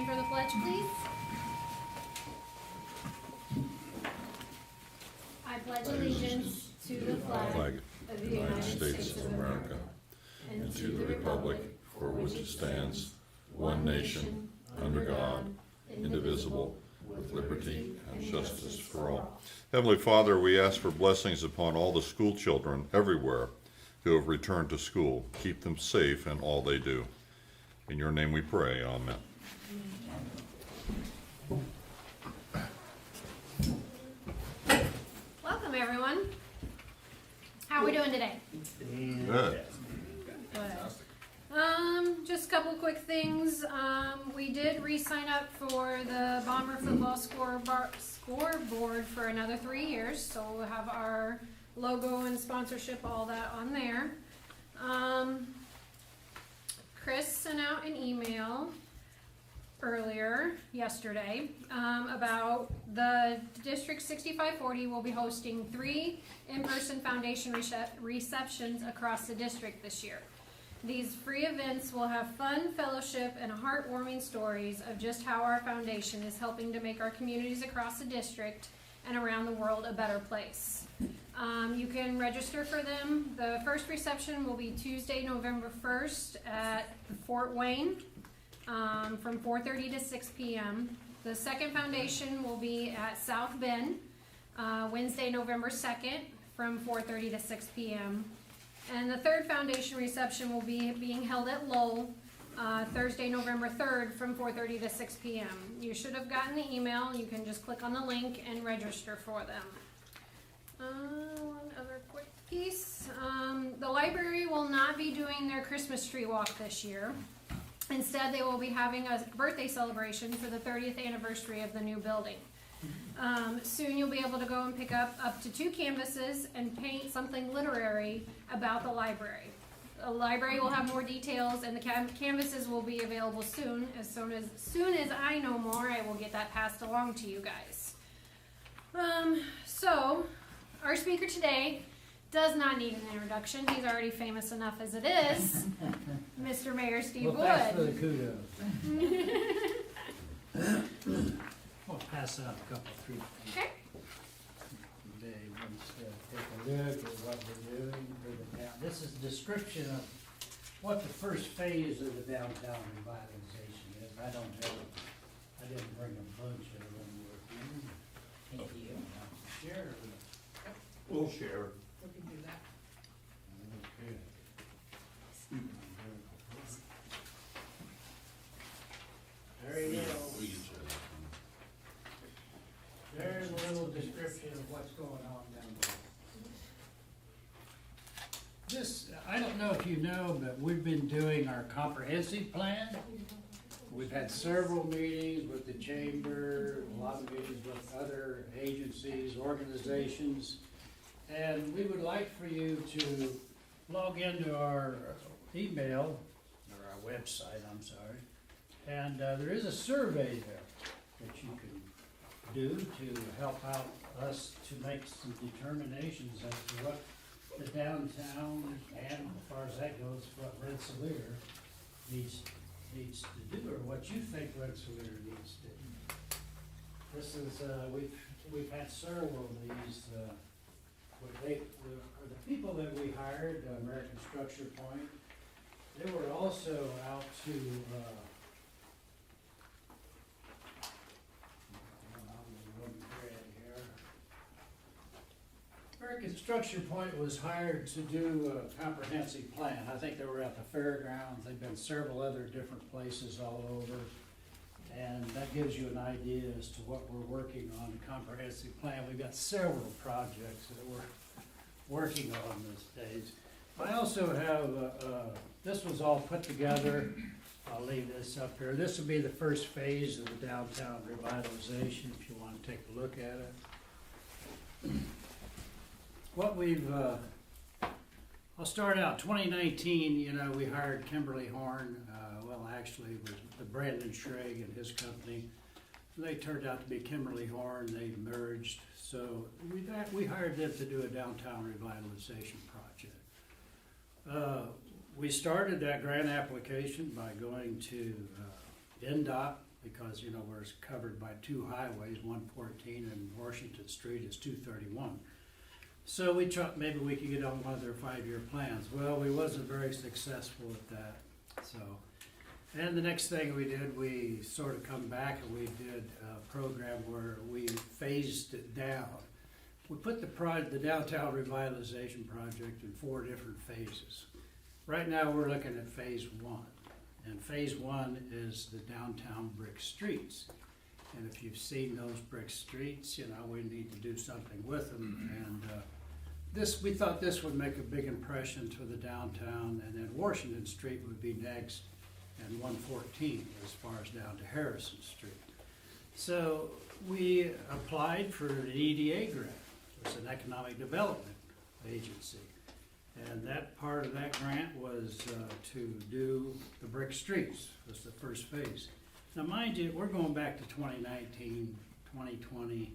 stand for the pledge, please? I pledge allegiance to the flag of the United States of America and to the republic for which it stands, one nation, under God, indivisible, with liberty and justice for all. Heavenly Father, we ask for blessings upon all the school children everywhere who have returned to school. Keep them safe in all they do. In your name we pray, amen. Welcome, everyone. How are we doing today? Good. Just a couple quick things. We did re-sign up for the Bomber football scoreboard for another 3 years, so we'll have our logo and sponsorship, all that on there. Chris sent out an email yesterday, about the District 6540 will be hosting 3 in-person foundation receptions across the district this year. These free events will have fun, fellowship, and heartwarming stories of just how our foundation is helping to make our communities across the district and around the world a better place. You can register for them. The first reception will be Tuesday, November 1st at Fort Wayne from 4:30 to 6 p.m. The second foundation will be at South Bend Wednesday, November 2nd from 4:30 to 6 p.m. And the third foundation reception will be being held at Lowell Thursday, November 3rd from 4:30 to 6 p.m. You should have gotten the email. You can just click on the link and register for them. One other quick piece. The library will not be doing their Christmas tree walk this year. Instead, they will be having a birthday celebration for the 30th anniversary of the new building. Soon you'll be able to go and pick up to 2 canvases and paint something literary about the library. The library will have more details, and the canvases will be available soon. As soon as I know more, I will get that passed along to you guys. So our speaker today does not need an introduction. He's already famous enough as it is. Mr. Mayor Steve Wood. Thanks for the kudos. I'll pass out a couple, 3 things. Okay. Today, let's take a look at what we're doing for the town. This is a description of what the first phase of the downtown revitalization is. I didn't bring a bunch of them with me. Thank you. Share. We'll share. We can do that. Okay. There you go. There's a little description of what's going on down there. This, I don't know if you know, but we've been doing our comprehensive plan. We've had several meetings with the chamber, a lot of meetings with other agencies, organizations. And we would like for you to log into our email, or our website, I'm sorry. And there is a survey there that you can do to help out us to make some determinations as to what the downtown, and as far as that goes, what Rensselaer needs to do, or what you think Rensselaer needs to do. This is, we've had several of these, the people that we hired, American Structure Point, they were also out to, American Structure Point was hired to do a comprehensive plan. I think they were at the fairgrounds. They've been several other different places all over. And that gives you an idea as to what we're working on, the comprehensive plan. We've got several projects that we're working on these days. I also have, this was all put together. I'll leave this up here. This will be the first phase of the downtown revitalization, if you want to take a look at it. What we've, I'll start out, 2019, we hired Kimberly Horn, actually it was Brandon Schrag and his company. They turned out to be Kimberly Horn, they merged, so we hired them to do a downtown revitalization project. We started that grant application by going to NDOT because, you know, we're covered by two highways, 114 and Washington Street is 231. So we thought maybe we could get on one of their 5-year plans. Well, we wasn't very successful at that, so. And the next thing we did, we sort of come back and we did a program where we phased it down. We put the downtown revitalization project in 4 different phases. Right now, we're looking at phase 1. And phase 1 is the downtown brick streets. And if you've seen those brick streets, you know, we need to do something with them. And we thought this would make a big impression to the downtown, and then Washington Street would be next, and 114 as far as down to Harrison Street. So we applied for an EDA grant. It's an economic development agency. And that part of that grant was to do the brick streets, was the first phase. Now mind you, we're going back to 2019, 2020.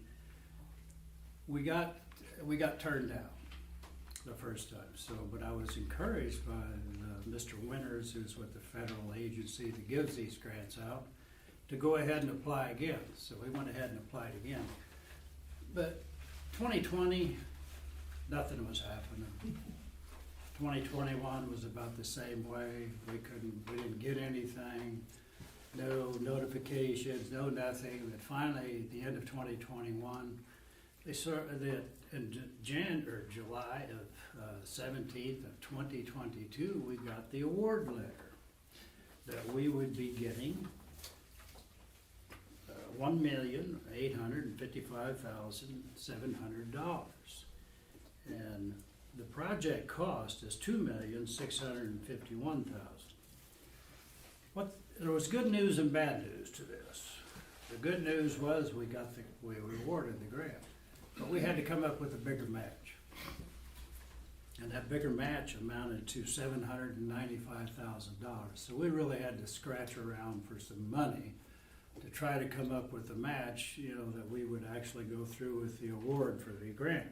We got turned down the first time. So, but I was encouraged by Mr. Winters, who's with the federal agency that gives these grants out, to go ahead and apply again. So we went ahead and applied again. But 2020, nothing was happening. 2021 was about the same way. We didn't get anything, no notifications, no nothing. But finally, at the end of 2021, in July of 17th of 2022, we got the award letter that we would be getting $1,855,700. And the project cost is $2,651,000. There was good news and bad news to this. The good news was we were awarded the grant, but we had to come up with a bigger match. And that bigger match amounted to $795,000. So we really had to scratch around for some money to try to come up with a match, you know, that we would actually go through with the award for the grant.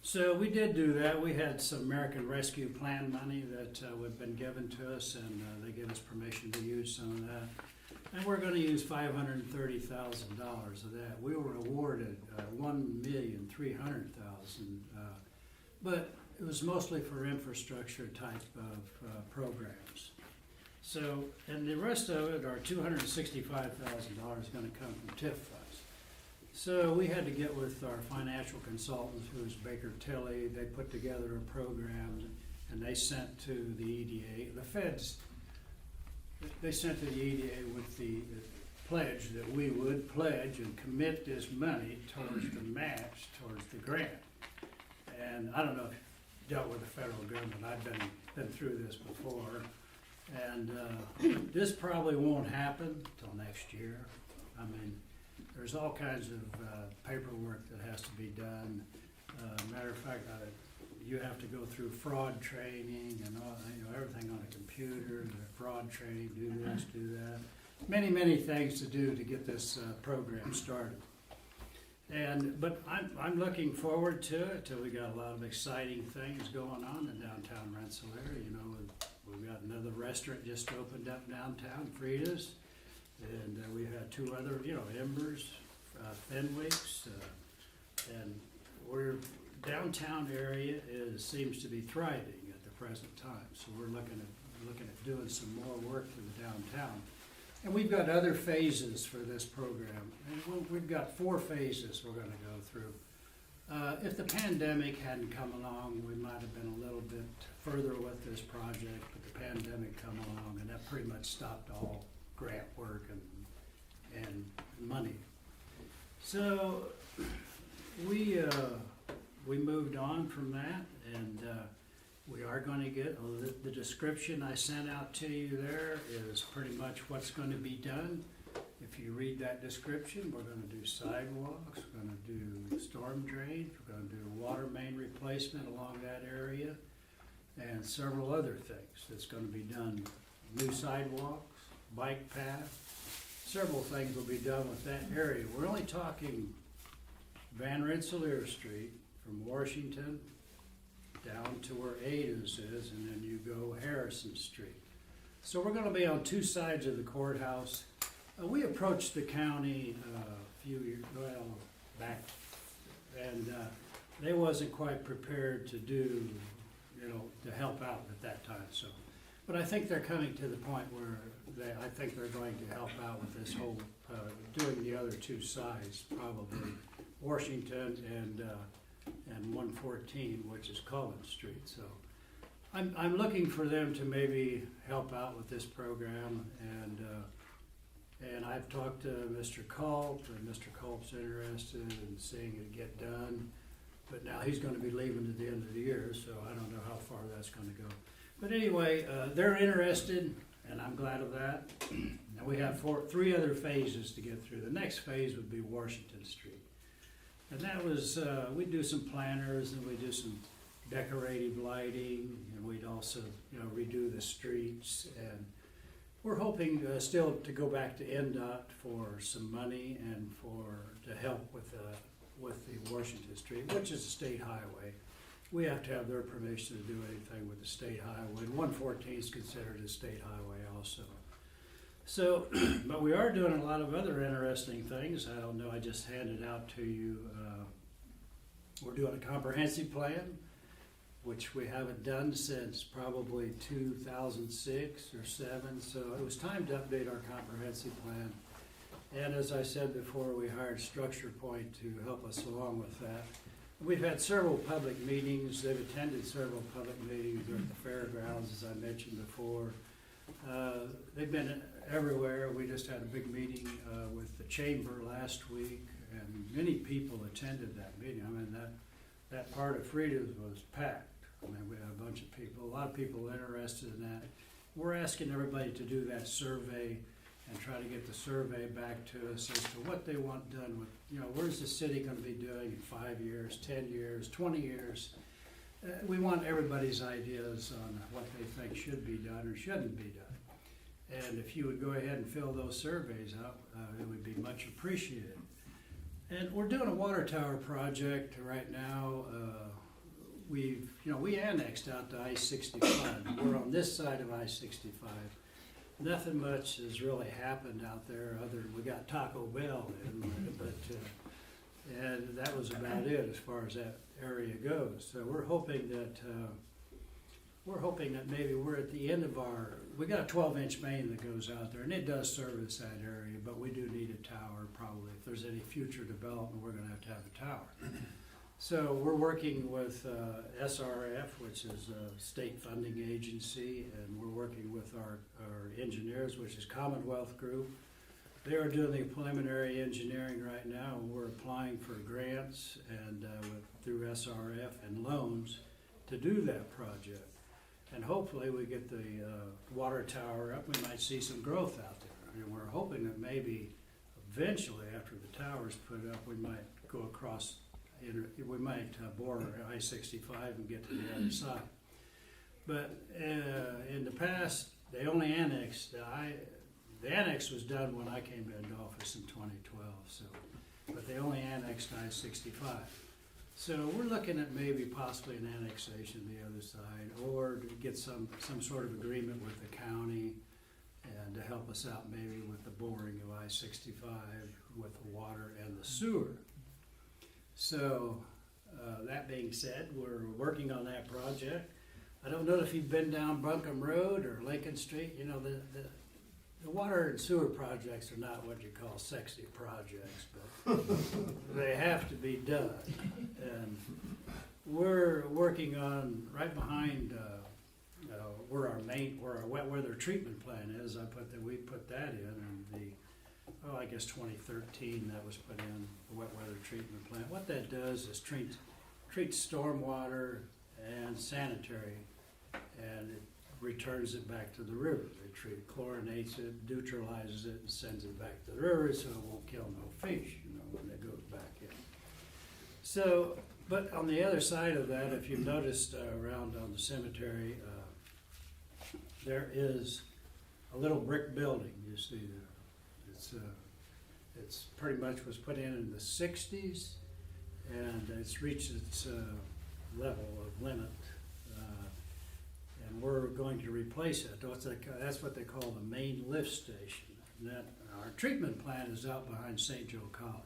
So we did do that. We had some American Rescue Plan money that had been given to us, and they gave us permission to use some of that. And we're going to use $530,000 of that. We were awarded $1,300,000, but it was mostly for infrastructure type of programs. So, and the rest of it, our $265,000 is going to come from TIF funds. So we had to get with our financial consultants, who is Baker Tilly. They put together a program, and they sent to the EDA. The feds, they sent to the EDA with the pledge that we would pledge and commit this money towards the match, towards the grant. And I don't know if you've dealt with the federal government. I've been through this before. And this probably won't happen till next year. I mean, there's all kinds of paperwork that has to be done. Matter of fact, you have to go through fraud training and all, you know, everything on a computer, the fraud training, do this, do that. Many, many things to do to get this program started. But I'm looking forward to it. We got a lot of exciting things going on in downtown Rensselaer. You know, we've got another restaurant just opened up downtown, Frida's. And we had 2 other, you know, Embers, Fenwick's, and downtown area seems to be thriving at the present time. So we're looking at doing some more work to the downtown. And we've got other phases for this program. And we've got 4 phases we're going to go through. If the pandemic hadn't come along, we might have been a little bit further with this project, but the pandemic come along, and that pretty much stopped all grant work and money. So we moved on from that, and we are going to get the description I sent out to you. There is pretty much what's going to be done. If you read that description, we're going to do sidewalks, we're going to do storm drains, we're going to do water main replacement along that area, and several other things that's going to be done. New sidewalks, bike path, several things will be done with that area. We're only talking Van Rensselaer Street from Washington down to where Ada's is, and then you go Harrison Street. So we're going to be on 2 sides of the courthouse. We approached the county a few years, well, back, and they wasn't quite prepared to do, to help out at that time, so. But I think they're coming to the point where I think they're going to help out with this whole, doing the other two sides, probably Washington and 114, which is Cullen Street, so. I'm looking for them to maybe help out with this program, and I've talked to Mr. Culp, and Mr. Culp's interested in seeing it get done. But now he's gonna be leaving at the end of the year, so I don't know how far that's gonna go. But anyway, they're interested, and I'm glad of that. And we have three other phases to get through. The next phase would be Washington Street. And that was, we'd do some planters, and we'd do some decorative lighting, and we'd also, redo the streets. And we're hoping still to go back to NDOT for some money and to help with the Washington Street, which is a state highway. We have to have their permission to do anything with the state highway. And 114 is considered a state highway also. So, but we are doing a lot of other interesting things. I don't know, I just handed out to you, we're doing a comprehensive plan, which we haven't done since probably 2006 or 7. So it was time to update our comprehensive plan. And as I said before, we hired Structure Point to help us along with that. We've had several public meetings. They've attended several public meetings at the fairgrounds, as I mentioned before. They've been everywhere. We just had a big meeting with the chamber last week, and many people attended that meeting. I mean, that part of Frida's was packed. I mean, we had a bunch of people, a lot of people interested in that. We're asking everybody to do that survey and try to get the survey back to us as to what they want done with, where's the city gonna be doing in 5 years, 10 years, 20 years? We want everybody's ideas on what they think should be done or shouldn't be done. And if you would go ahead and fill those surveys out, it would be much appreciated. And we're doing a water tower project right now. We annexed out to I-65. We're on this side of I-65. Nothing much has really happened out there other than we got Taco Bell and that was about it as far as that area goes. So we're hoping that maybe we're at the end of we got a 12-inch main that goes out there, and it does service that area, but we do need a tower probably. If there's any future development, we're gonna have to have a tower. So we're working with SRF, which is a state funding agency, and we're working with our engineers, which is Commonwealth Group. They are doing the preliminary engineering right now, and we're applying for grants and through SRF and loans to do that project. And hopefully we get the water tower up, we might see some growth out there. And we're hoping that maybe eventually after the tower's put up, we might go across, we might bore I-65 and get to the other side. But in the past, they only annexed, the annex was done when I came into office in 2012, so, but they only annexed I-65. So we're looking at maybe possibly an annexation to the other side, or to get some sort of agreement with the county and to help us out maybe with the boring of I-65, with the water and the sewer. So that being said, we're working on that project. I don't know if you've been down Buncombe Road or Lincoln Street. The water and sewer projects are not what you call sexy projects, but they have to be done. And we're working on right behind where our wet weather treatment plant is. We put that in I guess 2013 that was put in, the wet weather treatment plant. What that does is treats stormwater and sanitary, and it returns it back to the river. They chlorinates it, neutralizes it, and sends it back to the river so it won't kill no fish, when it goes back in. So, but on the other side of that, if you've noticed around on the cemetery, there is a little brick building, you see there. It's pretty much was put in the 60s, and it's reached its level of limit. And we're going to replace it. That's what they call the main lift station. that our treatment plant is out behind St. Joe College.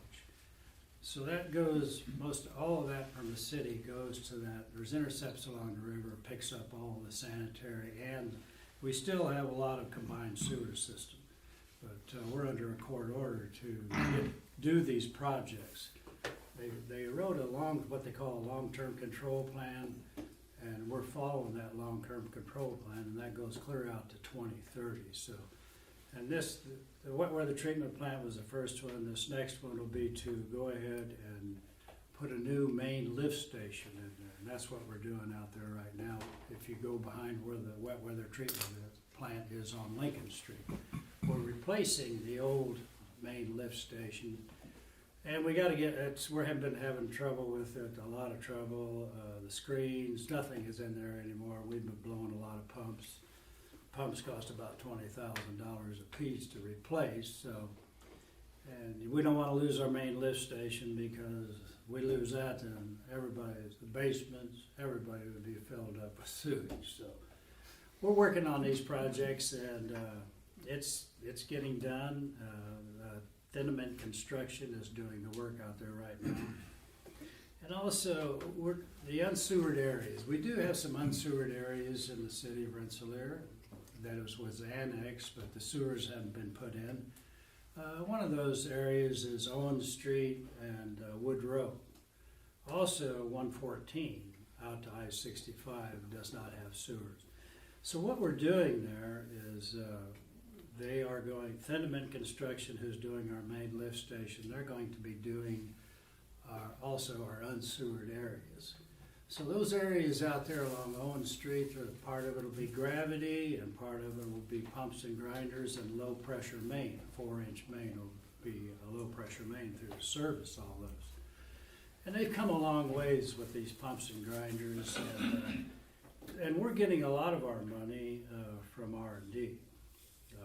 So that goes, most all of that from the city goes to that. There's intercepts along the river, picks up all the sanitary, and we still have a lot of combined sewer system. But we're under a court order to do these projects. They wrote what they call a long-term control plan, and we're following that long-term control plan, and that goes clear out to 2030. So, and the wet weather treatment plant was the first one. This next one will be to go ahead and put a new main lift station in there, and that's what we're doing out there right now. If you go behind where the wet weather treatment plant is on Lincoln Street, we're replacing the old main lift station. And we got to we have been having trouble with it, a lot of trouble. The screens, nothing is in there anymore. We've been blowing a lot of pumps. Pumps cost about $20,000 a piece to replace. So, and we don't want to lose our main lift station, because we lose that, and the basements, everybody would be filled up with sewage. So, we're working on these projects, and it's getting done. Thinnament Construction is doing the work out there right now. And also, the unsewered areas. We do have some unsewered areas in the city of Rensselaer that was annexed, but the sewers haven't been put in. One of those areas is Owen Street and Wood Road. Also, 114 out to I-65 does not have sewers. So what we're doing there is Thinnament Construction, who's doing our main lift station, they're going to be doing also our unsewered areas. So those areas out there along Owen Street, part of it will be gravity, and part of it will be pumps and grinders and low pressure main. A 4-inch main will be a low pressure main through to service all those. And they've come a long ways with these pumps and grinders, and we're getting a lot of our money from R&D.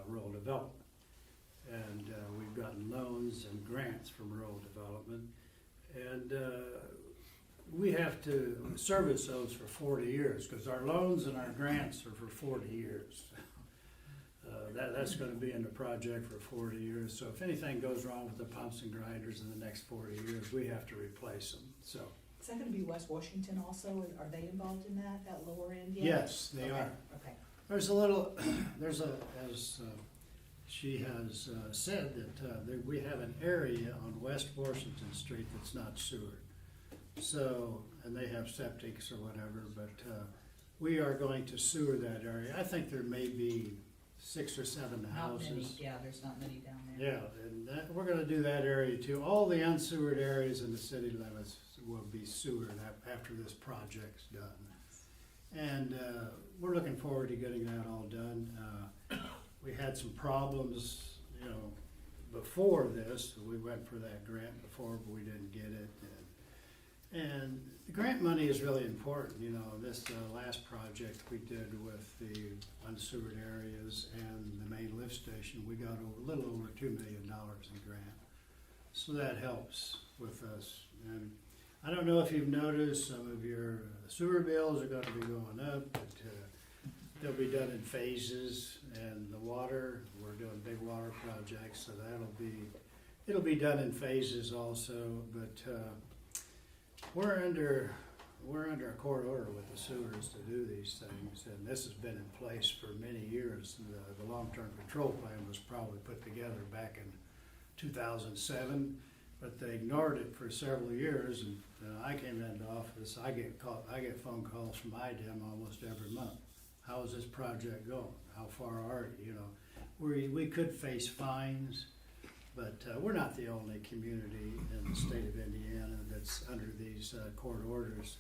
Rural development, and we've gotten loans and grants from rural development, and we have to service those for 40 years, because our loans and our grants are for 40 years. That's going to be in the project for 40 years, so if anything goes wrong with the pumps and grinders in the next 40 years, we have to replace them. So is that going to be West Washington also? Are they involved in that lower end yet? yes, they are. Okay. As she has said, that we have an area on West Washington Street that's not sewered. So, and they have septics or whatever, but we are going to sewer that area. I think there may be 6 or 7 houses. Not many, yeah, there's not many down there. Yeah, and we're gonna do that area too. All the unsewered areas in the city limits will be sewered after this project's done. And we're looking forward to getting that all done. We had some problems, before this. We went for that grant before, but we didn't get it. And the grant money is really important. This last project we did with the unsewered areas and the main lift station, we got a little over $2 million in grant. So that helps with us. And I don't know if you've noticed, some of your sewer bills are going to be going up, but they'll be done in phases. And the water, we're doing big water projects, so it'll be done in phases also. But we're under a court order with the sewers to do these things, and this has been in place for many years. The long-term control plan was probably put together back in 2007. But they ignored it for several years, and I came into office. I get phone calls from IDEM almost every month. How is this project going? How far are you? We could face fines, but we're not the only community in the state of Indiana that's under these court orders.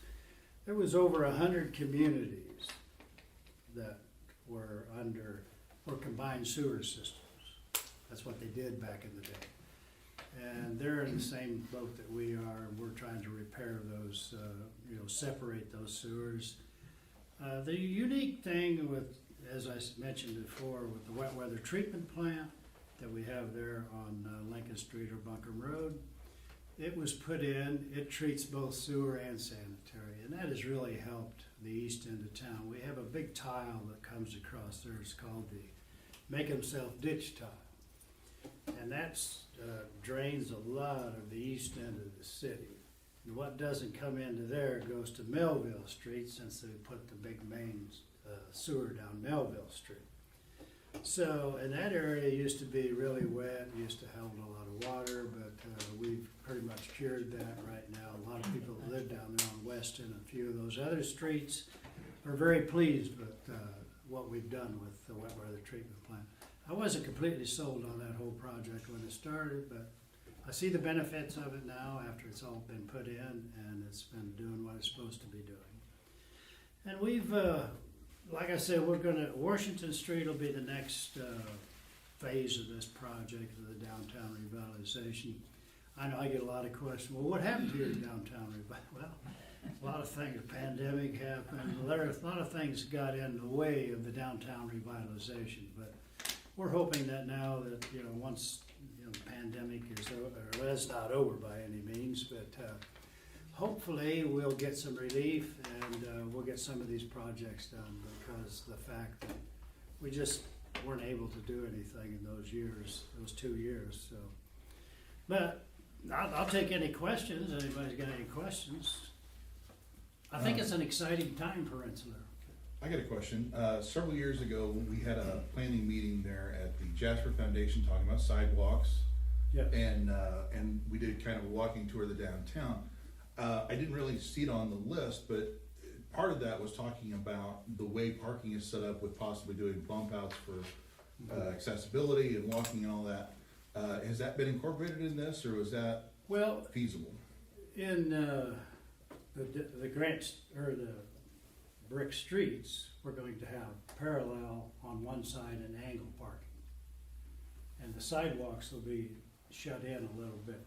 There was over 100 communities that were combined sewer systems. That's what they did back in the day. And they're in the same boat that we are. We're trying to repair those, separate those sewers. The unique thing with, as I mentioned before, with the wet weather treatment plant that we have there on Lincoln Street or Buncombe Road, it was put in, it treats both sewer and sanitary, and that has really helped the east end of town. We have a big tile that comes across there. It's called the Make 'em Self Ditch Tile. And that's, drains a lot of the east end of the city. And what doesn't come into there goes to Melville Street, since they put the big main sewer down Melville Street. So, and that area used to be really wet, used to hold a lot of water, but we've pretty much cured that right now. A lot of people that live down there on Weston and a few of those other streets are very pleased with what we've done with the wet weather treatment plant. I wasn't completely sold on that whole project when it started, but I see the benefits of it now after it's all been put in and it's been doing what it's supposed to be doing. And we've, like I said, Washington Street will be the next phase of this project, of the downtown revitalization. I know I get a lot of questions, well, what happened to your downtown revitalization? Well, a lot of things, the pandemic happened, a lot of things got in the way of the downtown revitalization, but we're hoping that now that, once, the pandemic is over, or it's not over by any means, but hopefully we'll get some relief and we'll get some of these projects done, because the fact that we just weren't able to do anything in those 2 years, so. But I'll take any questions. Anybody's got any questions? I think it's an exciting time for Rensselaer. I got a question. Several years ago, we had a planning meeting there at the Jasper Foundation talking about sidewalks, Yes. and we did kind of a walking tour of the downtown. I didn't really see it on the list, but part of that was talking about the way parking is set up with possibly doing bump outs for accessibility and walking and all that. Has that been incorporated in this, or was that Well, feasible? in the grants, or the brick streets, we're going to have parallel on one side and angle parking. And the sidewalks will be shut in a little bit,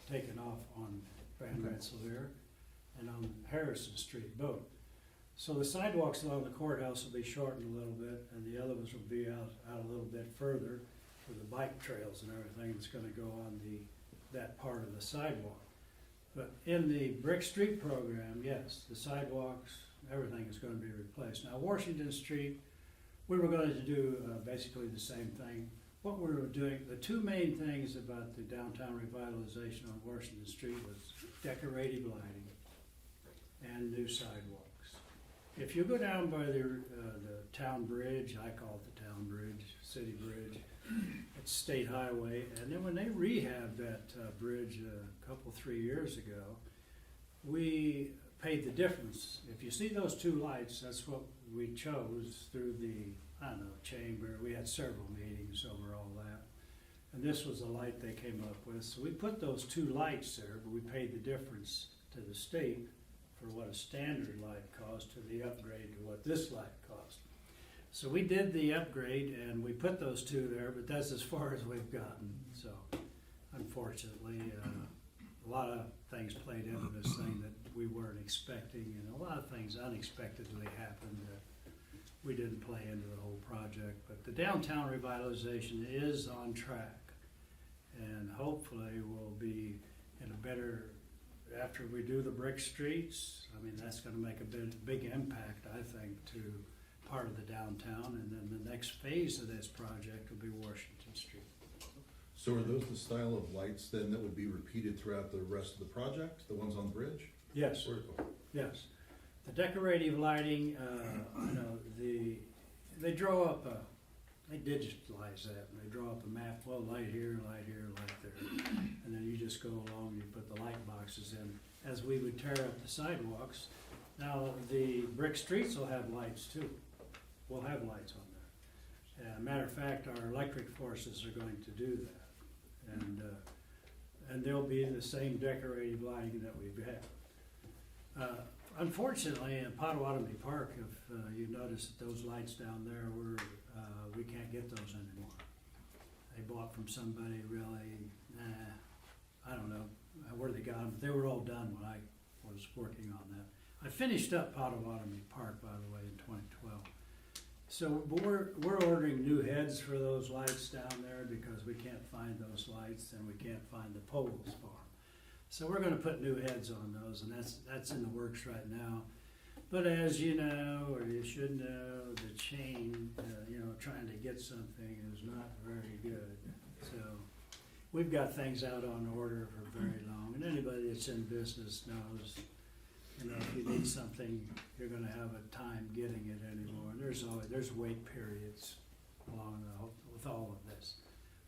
taken off on Van Rensselaer and on Harrison Street both. So the sidewalks along the courthouse will be shortened a little bit, and the other ones will be out a little bit further for the bike trails and everything that's gonna go on that part of the sidewalk. But in the Brick Street program, yes, the sidewalks, everything is gonna be replaced. Now, Washington Street, we were going to do basically the same thing. What we were doing, the two main things about the downtown revitalization on Washington Street was decorative lighting and new sidewalks. If you go down by the town bridge, I call it the town bridge, city bridge, it's State Highway, and then when they rehabbed that bridge a 3 years ago, we paid the difference. If you see those two lights, that's what we chose through the, chamber. We had several meetings over all that. And this was the light they came up with. So we put those two lights there, but we paid the difference to the state for what a standard light cost to the upgrade to what this light cost. So we did the upgrade and we put those two there, but that's as far as we've gotten. So unfortunately, a lot of things played into this thing that we weren't expecting, and a lot of things unexpectedly happened that we didn't play into the whole project. But the downtown revitalization is on track, and hopefully we'll be in a better, after we do the brick streets, that's gonna make a big impact, I think, to part of the downtown, and then the next phase of this project will be Washington Street. So are those the style of lights then that would be repeated throughout the rest of the project, the ones on the bridge? Yes, Or- yes. The decorative lighting, they draw up they digitalize that, and they draw up a map, well, light here, light there. And then you just go along, you put the light boxes in, as we would tear up the sidewalks. Now, the brick streets will have lights too. We'll have lights on there. Matter of fact, our electric forces are going to do that. And they'll be the same decorative lighting that we've had. Unfortunately, in Potawatomi Park, if you notice that those lights down there we can't get those anymore. They bought from somebody really, I don't know where they got them, but they were all done when I was working on that. I finished up Potawatomi Park, by the way, in 2012. So we're ordering new heads for those lights down there because we can't find those lights and we can't find the poles for them. So we're gonna put new heads on those, and that's in the works right now. But as you know, or you should know, the chain, trying to get something is not very good. So, we've got things out on order for very long, and anybody that's in business knows, you know, if you need something, you're gonna have a time getting it anymore. There's wait periods with all of this.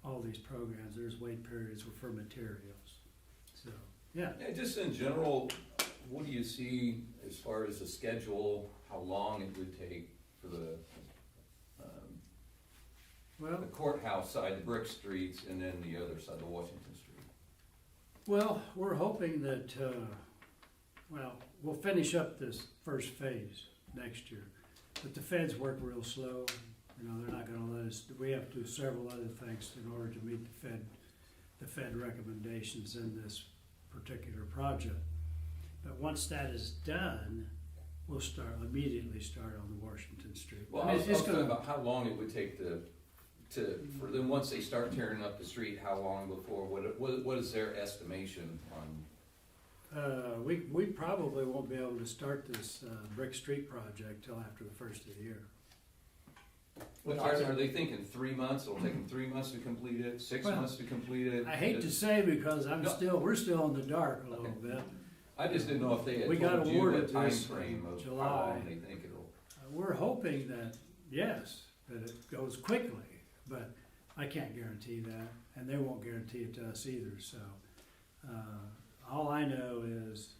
All these programs, there's wait periods for materials. So, yeah. Yeah, just in general, what do you see as far as the schedule, how long it would take for the Well, courthouse side, the brick streets, and then the other side, the Washington Street? well, we're hoping that, we'll finish up this first phase next year. But the feds work real slow, you know, they're not gonna let us, we have to do several other things in order to meet the Fed recommendations in this particular project. But once that is done, we'll immediately start on the Washington Street. Well, I mean, I was it's talking gonna- about how long it would take for them, once they start tearing up the street, how long before, what is their estimation on? We probably won't be able to start this, Brick Street project till after the first of the year. Are they thinking 3 months? It'll take them 3 months to complete it, 6 Well, months to complete it? I hate to say because No. we're still in the dark a little bit. I just didn't know if they had We got told you awarded a this timeframe of how July. long they think it'll. We're hoping that, yes, that it goes quickly, but I can't guarantee that, and they won't guarantee it to us either, so. All I know is,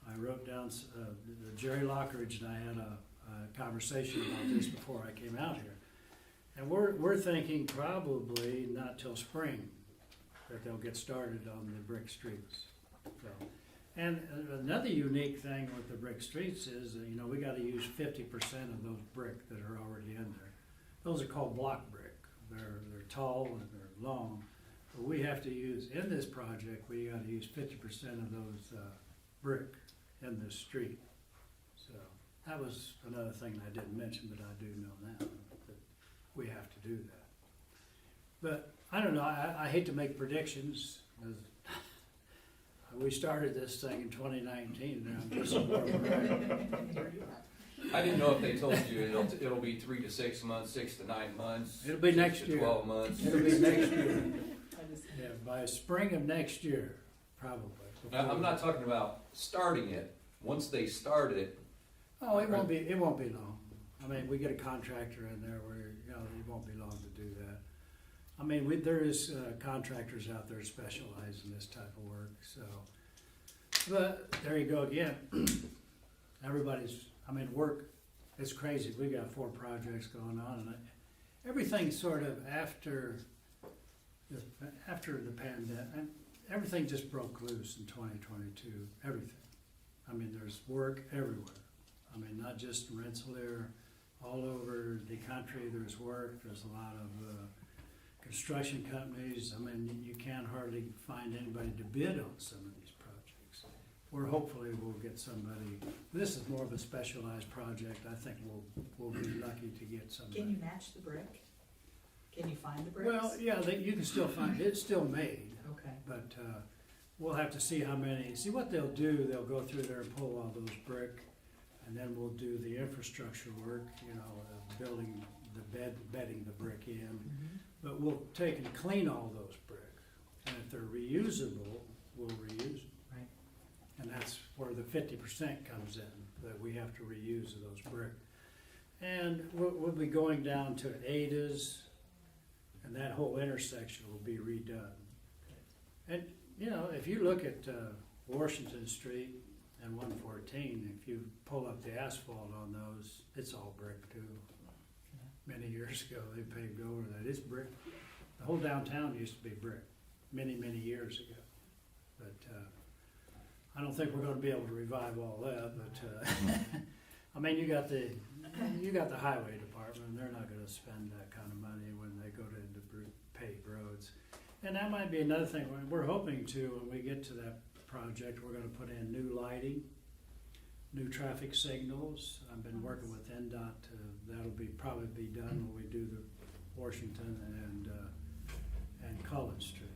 I wrote down, Jerry Lockridge and I had a conversation about this before I came out here. And we're thinking probably not till spring that they'll get started on the brick streets, so. And another unique thing with the brick streets is, you know, we gotta use 50% of those brick that are already in there. Those are called block brick. They're tall and they're long. But we have to use, in this project, we gotta use 50% of those, brick in this street. So, that was another thing I didn't mention, but I do know now, that we have to do that. But, I don't know, I hate to make predictions, 'cause we started this thing in 2019, and I'm just I didn't know if they told you it'll be 3 to 6 months, 6 to 9 months. It'll be 6 next to year. 12 months. It'll be next year. Yeah, by spring of next year, probably. Now, I'm not talking about starting it. Once they start it, Oh, it won't be long. I mean, we get a contractor in there where, you know, it won't be long to do that. I mean, there is contractors out there specialize in this type of work, so. But, there you go again. Work, it's crazy. We've got 4 projects going on, and everything sort of after the pandemic, everything just broke loose in 2022, everything. I mean, there's work everywhere. I mean, not just in Rensselaer, all over the country, there's work. There's a lot of construction companies. I mean, you can't hardly find anybody to bid on some of these projects. Hopefully we'll get somebody. This is more of a specialized project. I think we'll be lucky to get somebody. Can you match the brick? Can you find the bricks? Well, yeah, you can still find, it's still made, Okay. but we'll have to see how many, see what they'll do, they'll go through there and pull all those brick, and then we'll do the infrastructure work, you know, building the bedding the brick in. Mm-hmm. But we'll take and clean all those brick, and if they're reusable, we'll reuse them. Right. And that's where the 50% comes in, that we have to reuse those brick. And we'll be going down to Ada's, and that whole intersection will be redone. And, you know, if you look at Washington Street and 114, if you pull up the asphalt on those, it's all brick too. Many years ago, they paved over that. It's brick. The whole downtown used to be brick, many, many years ago. But I don't think we're gonna be able to revive all that, but I mean, you got the highway department, and they're not gonna spend that kind of money when they go to paved roads. And that might be another thing, we're hoping to, when we get to that project, we're gonna put in new lighting, new traffic signals. I've been working with NDOT, that'll probably be done when we do the Washington and Collins Street.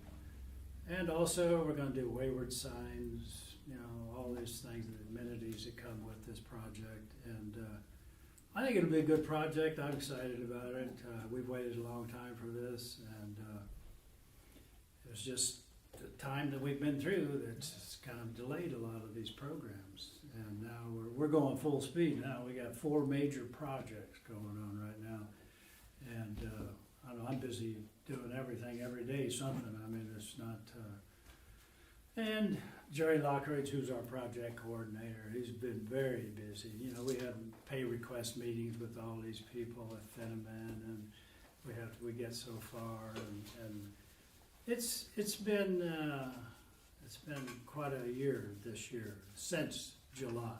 And also, we're gonna do wayward signs, you know, all these things, the amenities that come with this project. And I think it'll be a good project. I'm excited about it. We've waited a long time for this, and It's just the time that we've been through that's kind of delayed a lot of these programs. And now we're going full speed now. We got 4 major projects going on right now. And, I don't know, I'm busy doing everything every day, something. I mean, it's not, and Jerry Lockridge, who's our project coordinator, he's been very busy. You know, we have pay request meetings with all these people at Fenneman, and we get so far, and it's been quite a year this year, since July,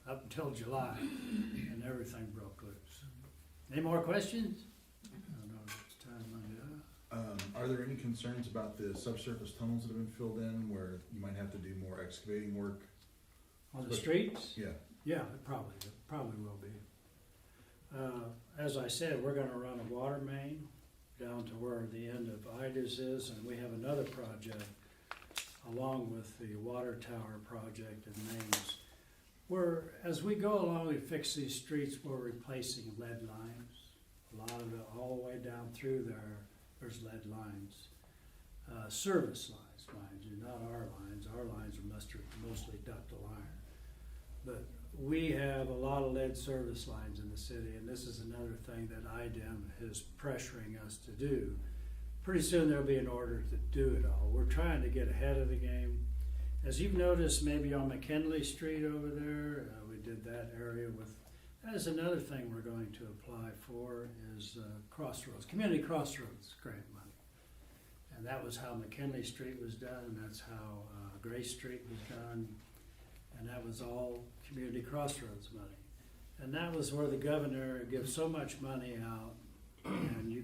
up until July, and everything broke loose. Any more questions? I don't know if it's time. Are there any concerns about the subsurface tunnels that have been filled in where you might have to do more excavating work? On the streets? Yeah. Yeah, it probably will be. As I said, we're gonna run a water main down to where the end of Ida's is, and we have another project along with the water tower project in Maines. As we go along and fix these streets, we're replacing lead lines. A lot of it, all the way down through there's lead lines. Service lines, mind you, not our lines. Our lines are mostly ductile iron. But we have a lot of lead service lines in the city, and this is another thing that IDEM is pressuring us to do. Pretty soon there'll be an order to do it all. We're trying to get ahead of the game. As you've noticed, maybe on McKinley Street over there, we did that area with, that is another thing we're going to apply for is Crossroads, Community Crossroads grant money. And that was how McKinley Street was done, and that's how Gray Street was done, and that was all Community Crossroads money. And that was where the governor gives so much money out, and you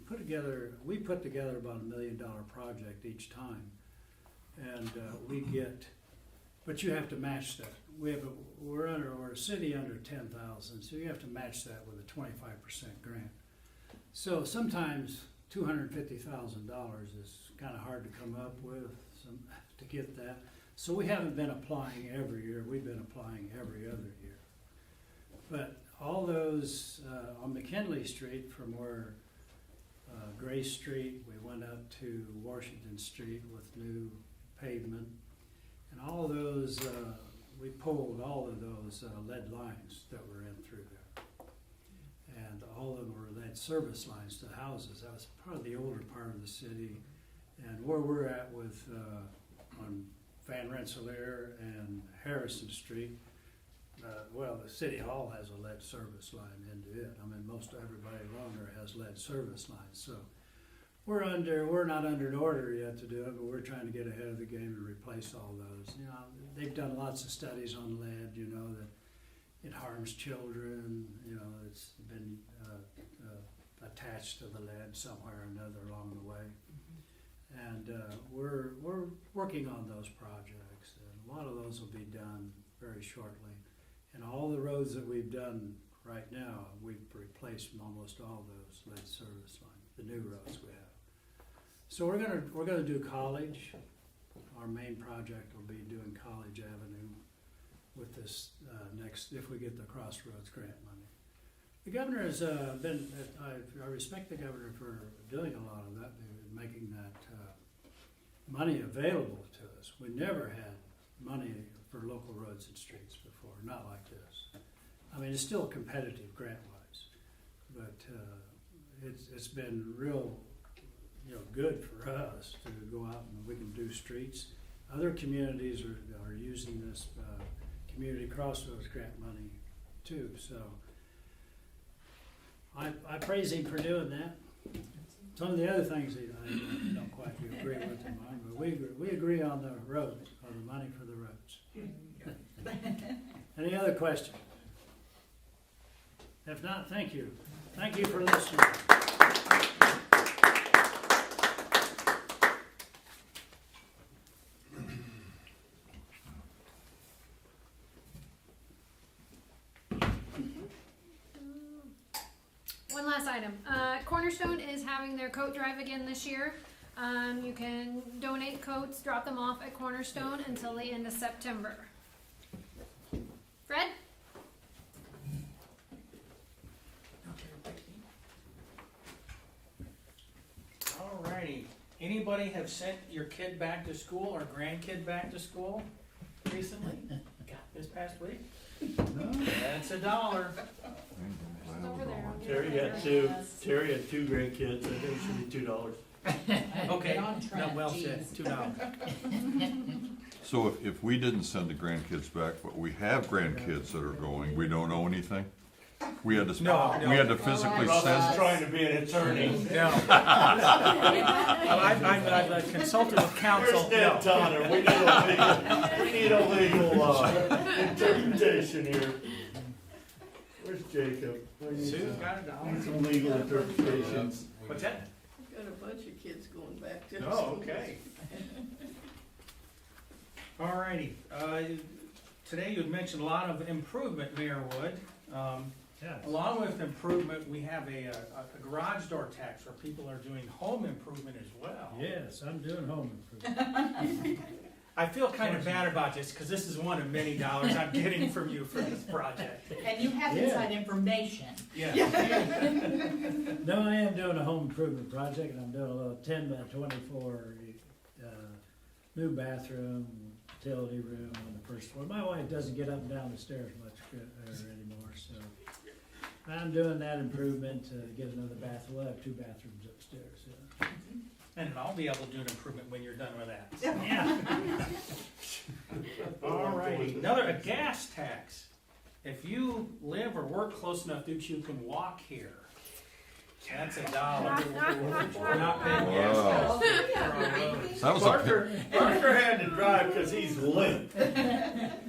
put together, we put together about $1 million project each time. And we get, but you have to match that. We're a city under 10,000, so you have to match that with a 25% grant. So sometimes $250,000 is kind of hard to come up with to get that. So we haven't been applying every year. We've been applying every other year. But all those on McKinley Street, from where Gray Street, we went up to Washington Street with new pavement, and all of those, we pulled all of those lead lines that were in through there. And all of them were lead service lines to houses. That was part of the older part of the city. And where we're at with, on Van Rensselaer and Harrison Street, well, the city hall has a lead service line into it. I mean, most everybody along there has lead service lines, so we're not under an order yet to do it, but we're trying to get ahead of the game and replace all those. You know, they've done lots of studies on lead, you know, that it harms children, you know, it's been attached to the lead somewhere or another along the way. And we're working on those projects, and a lot of those will be done very shortly. And all the roads that we've done right now, we've replaced almost all those lead service lines, the new roads we have. So we're gonna do College. Our main project will be doing College Avenue with this next, if we get the Crossroads grant money. The governor has been, I respect the governor for doing a lot of that, making that money available to us. We never had money for local roads and streets before, not like this. I mean, it's still competitive grant-wise, but it's been real, you know, good for us to go out and we can do streets. Other communities are using this Community Crossroads grant money too, so I praise him for doing that. Some of the other things I don't quite agree with him on, but we agree on the roads, on the money for the roads. Any other questions? If not, thank you. Thank you for listening. One last item. Cornerstone is having their coat drive again this year. You can donate coats, drop them off at Cornerstone until the end of September. Fred? Alrighty, Anybody have sent your kid back to school or grandkid back to school recently? This past week? That's $1. Just over there. I'll get Terry it. had two great kids, I think it should be $2. Okay, Get on no, trend, well said, geez. $2. So if we didn't send the grandkids back, but we have grandkids that are going, we don't know anything? We had to, No, no. we had to physically Russell's send, trying to be an attorney. No. I've consulted with counsel. Where's Ned Donner? We need a legal interpretation here. Where's Jacob? Sue's got $1. Need some legal interpretations. What's that? Got a bunch of kids going back to Oh, school. okay. Alrighty, today you'd mentioned a lot of improvement, Mayor Wood. Along with improvement, we have a garage door tax where people are doing home improvement as well. Yes, I'm doing home improvement. I feel kind of bad about this, cause this is one of many dollars I'm getting from you for this project. And you have Yeah. inside information. Yeah. No, I am doing a home improvement project, and I'm doing a little 10 by 24 new bathroom, utility room on the first floor. My wife doesn't get up and down the stairs much anymore, so I'm doing that improvement to get another bathroom. We'll have 2 bathrooms upstairs. Yeah. And I'll be able to do an improvement when you're done with that. Yeah. Alrighty, a gas tax. If you live or work close enough that you can walk here, that's $1. We're not paying gas Wow. tax for our roads. that was a, Parker had to drive because he's limp. We should get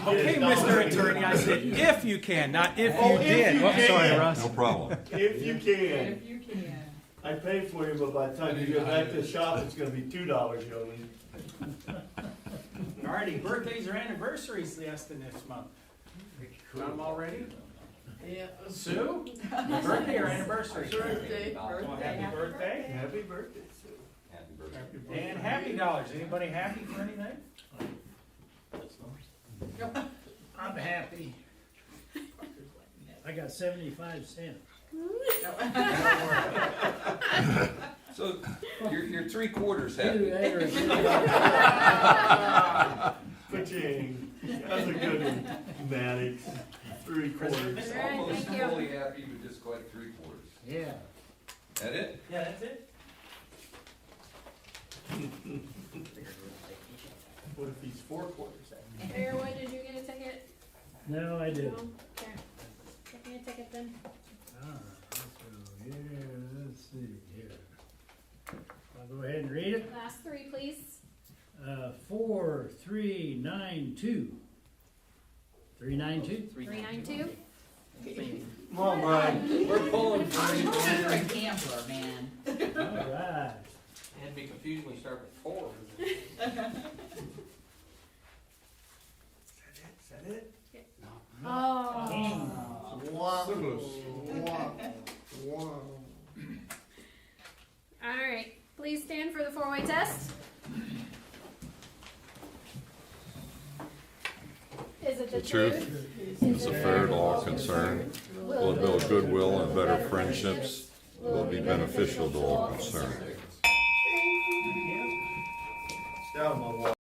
Okay, his Mr. dollar. Attorney, I said if you can, not if Oh, you if did. you Whoops, sorry, can. Russ. no problem. If you can. If you can. I pay for you, but by the time you get back to the shop, it's gonna be $2, Jolene. Alrighty, birthdays or anniversaries less than this month. Got them already? Yeah. Sue? Birthday or anniversary? Birthday, Well, birthday. happy birthday. Happy birthday, Sue. Happy birthday. And happy dollars. Anybody happy for anything? I'm happy. I got 75 cents. So, you're 3/4 happy. Ka-ching. That's a good one, Maddox. 3/4. Almost thank you. fully happy, but just quite 3/4. Yeah. That it? Yeah, that's it. What if he's 4/4 happy? Mayor Wood, did you get a ticket? No, I didn't. No? Okay. Get me a ticket then. So here, let's see here. I'll go ahead and read it. Last 3, please. 4392. 392? 392. Come on, Brian. We're pulling for I'm you. looking for a gambler, man. All right. It'd be confusing when you start with 4. Is that it? Oh. All right. Please stand for the 4-way test. Is it the The truth. truth? It's a fair to all concerned. Will it build goodwill and better friendships? Will it be beneficial to all concerned? It's down my wall.